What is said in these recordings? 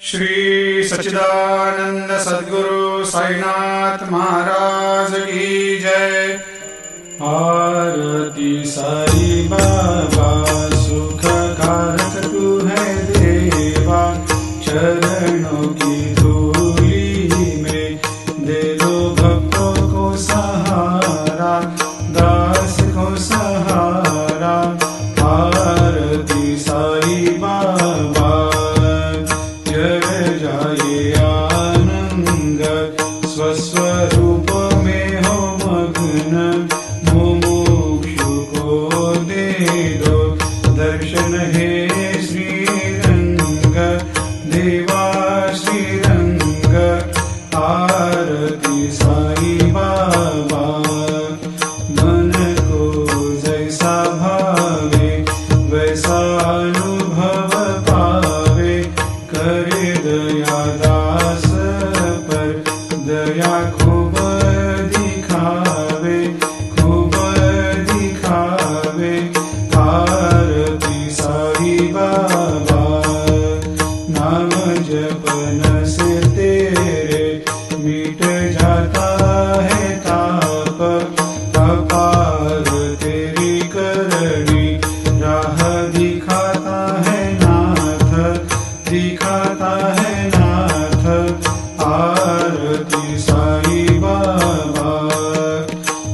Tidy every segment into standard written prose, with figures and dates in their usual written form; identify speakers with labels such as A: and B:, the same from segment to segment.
A: श्री सच्चिदानंद सद्गुरु साईनाथ महाराज की जय। आरती साई बाबा सुख कारक तू है देवा, चरणों की धूली में दे दो भक्तों को सहारा, दास को सहारा। आरती साई बाबा जय जाए आनंद, स्वस्वरूप में हो मग्न, मुमुक्षु को दे दो दर्शन हे श्रीरंग, देवा श्रीरंग। आरती साई बाबा मन को जैसा भावे वैसा अनुभव पावे, करे दया दास पर दया खूब दिखावे, खूब दिखावे। आरती साई बाबा नाम जपन से तेरे मिट जाता है ताप, अपार तेरी करनी राह दिखाता है नाथ, दिखाता है नाथ। आरती साई बाबा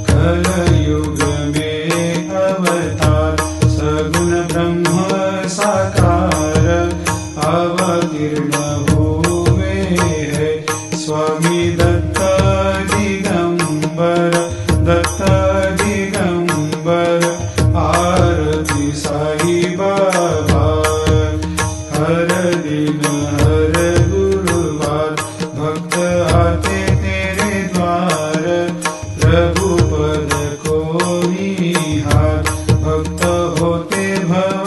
A: कलयुग में अवतार, सगुण ब्रह्म साकार अवतीर्ण हुए है स्वामी दत्त दिगंबर, दत्त दिगंबर। आरती साई बाबा हर दिन हर गुरुवार भक्त आते तेरे द्वार, रघुपद को निहार भक्त होते भव